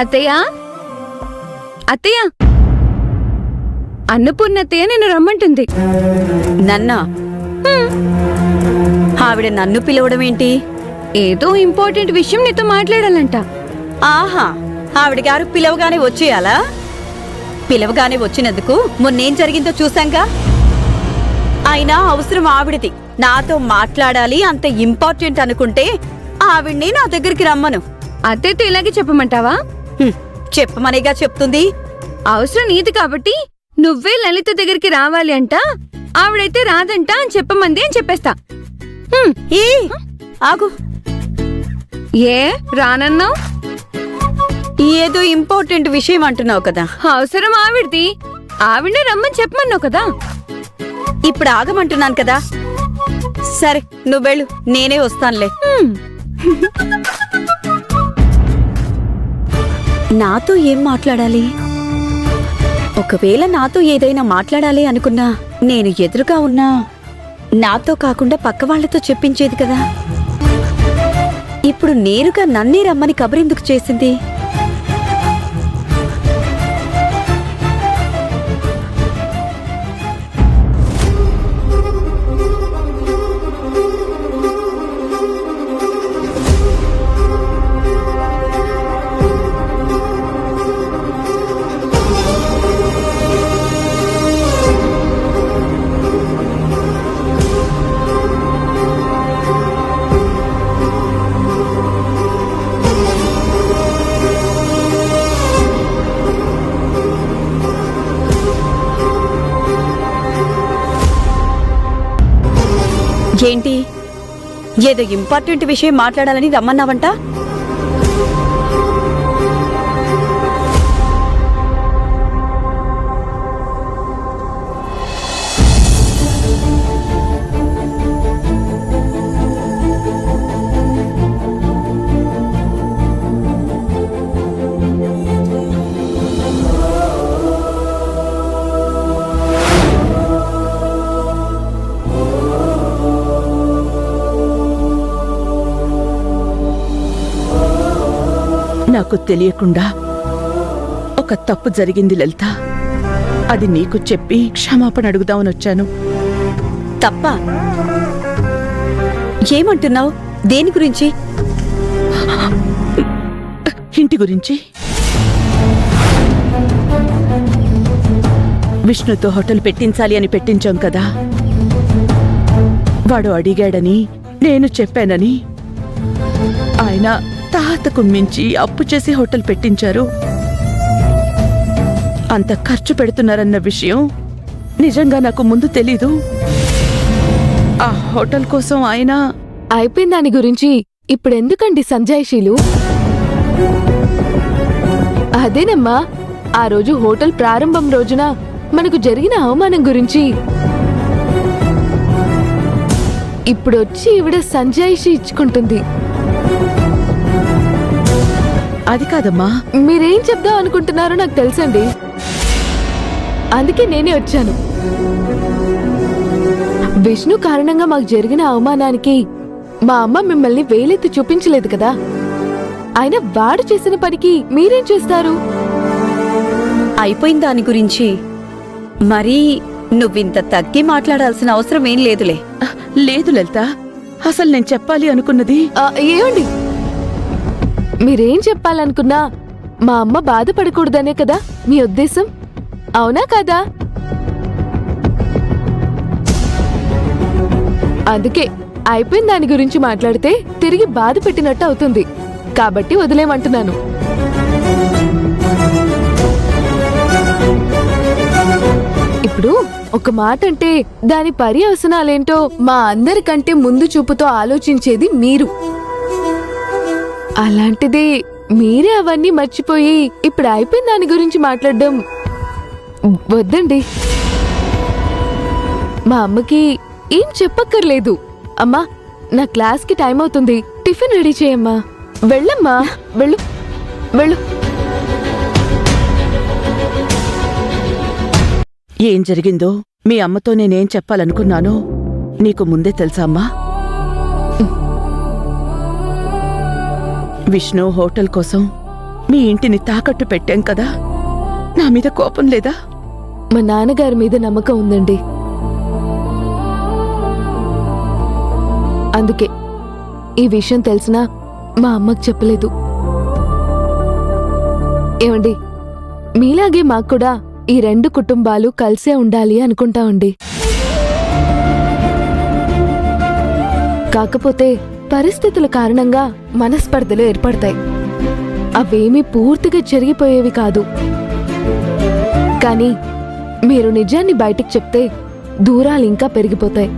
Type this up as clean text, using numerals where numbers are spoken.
అత్తయ్య, అత్తయ్య, అన్నపూర్ణత్తయ్య నిన్ను రమ్మంటుంది. నన్నా? ఆవిడ నన్ను పిలవడం ఏంటి? ఏదో ఇంపార్టెంట్ విషయం నీతో మాట్లాడాలంట. ఆహా, ఆవిడ గారు పిలవగానే వచ్చేయాలా? పిలవగానే వచ్చినందుకు మొన్నేం జరిగిందో చూశాంగా. అయినా అవసరం ఆవిడది. నాతో మాట్లాడాలి అంత ఇంపార్టెంట్ అనుకుంటే ఆవిడ్ని నా దగ్గరికి రమ్మను. అత్తయ్యతో ఇలాగే చెప్పమంటావా? చెప్పమనేగా చెప్తుంది. అవసరం నీది కాబట్టి నువ్వే లలిత దగ్గరికి రావాలి అంట, ఆవిడైతే రాదంట అని చెప్పమంది అని చెప్పేస్తా. ఏ ఆగు. ఏ రానన్నావు? ఏదో ఇంపార్టెంట్ విషయం అంటున్నావు కదా. అవసరం ఆవిడది, ఆవిడే రమ్మని చెప్పమన్నావు కదా. ఇప్పుడు ఆగమంటున్నాను కదా. సరే నువ్వు వెళ్ళు, నేనే వస్తానులే. నాతో ఏం మాట్లాడాలి? ఒకవేళ నాతో ఏదైనా మాట్లాడాలి అనుకున్నా నేను ఎదురుగా ఉన్నా నాతో కాకుండా పక్క వాళ్లతో చెప్పించేది కదా. ఇప్పుడు నేరుగా నన్నే రమ్మని కబురెందుకు చేసింది? ఏంటి, ఏదో ఇంపార్టెంట్ విషయం మాట్లాడాలని రమ్మన్నావంట? నాకు తెలియకుండా ఒక తప్పు జరిగింది లలిత. అది నీకు చెప్పి క్షమాపణ అడుగుదామని వచ్చాను. తప్ప? ఏమంటున్నావు? దేని గురించి? ఇంటి గురించి. విష్ణుతో హోటల్ పెట్టించాలి అని పెట్టించాం కదా. వాడు అడిగాడని నేను చెప్పానని ఆయన తాతకు మించి అప్పు చేసి హోటల్ పెట్టించారు. అంత ఖర్చు పెడుతున్నారన్న విషయం నిజంగా నాకు ముందు తెలీదు. ఆ హోటల్ కోసం ఆయన అయిపోయిన దాని గురించి ఇప్పుడెందుకండి సంజాయిషీలు? అదేనమ్మా, ఆ రోజు హోటల్ ప్రారంభం రోజున మనకు జరిగిన అవమానం గురించి ఇప్పుడొచ్చి ఈవిడ సంజాయిషీ ఇచ్చుకుంటుంది. అది కాదమ్మా. మీరేం చెప్దాం అనుకుంటున్నారో నాకు తెలుసండి, అందుకే నేనే వచ్చాను. విష్ణు కారణంగా మాకు జరిగిన అవమానానికి మా అమ్మ మిమ్మల్ని వేలెత్తి చూపించలేదు కదా. ఆయన వాడు చేసిన పనికి మీరేం చేస్తారు? అయిపోయిన దాని గురించి మరీ నువ్వింత తగ్గి మాట్లాడాల్సిన అవసరం ఏం లేదులే. లేదు లలిత, అసలు నేను చెప్పాలి అనుకున్నది. ఏమండి, మీరేం చెప్పాలనుకున్నా మా అమ్మ బాధపడకూడదనే కదా మీ ఉద్దేశం, అవునా కదా? అందుకే అయిపోయిన దాని గురించి మాట్లాడితే తిరిగి బాధ పెట్టినట్టు అవుతుంది, కాబట్టి వదిలేమంటున్నాను. ఇప్పుడు ఒక మాట అంటే దాని పర్యవసనాలేంటో మా అందరికంటే ముందు చూపుతో ఆలోచించేది మీరు. అలాంటిది మీరే అవన్నీ మర్చిపోయి ఇప్పుడు అయిపోయిన దాని గురించి మాట్లాడడం వద్దండి. మా అమ్మకి ఏం చెప్పక్కర్లేదు. అమ్మా, నా క్లాస్కి టైం అవుతుంది, టిఫిన్ రెడీ చేయమ్మా. వెళ్ళమ్మా, వెళ్ళు వెళ్ళు. ఏం జరిగిందో మీ అమ్మతో నేనేం చెప్పాలనుకున్నానో నీకు ముందే తెలుసా అమ్మా? విష్ణు హోటల్ కోసం మీ ఇంటిని తాకట్టు పెట్టాం కదా, నా మీద కోపం లేదా? మా నాన్నగారి మీద నమ్మకం ఉందండి. అందుకే ఈ విషయం తెలిసినా మా అమ్మకు చెప్పలేదు. ఏమండి, మీలాగే మాకు కూడా ఈ 2 కుటుంబాలు కలిసే ఉండాలి అనుకుంటామండి. కాకపోతే పరిస్థితుల కారణంగా మనస్పర్ధలు ఏర్పడతాయి. అవేమీ పూర్తిగా జరిగిపోయేవి కాదు. కానీ మీరు నిజాన్ని బయటికి చెప్తే దూరాలు ఇంకా పెరిగిపోతాయి.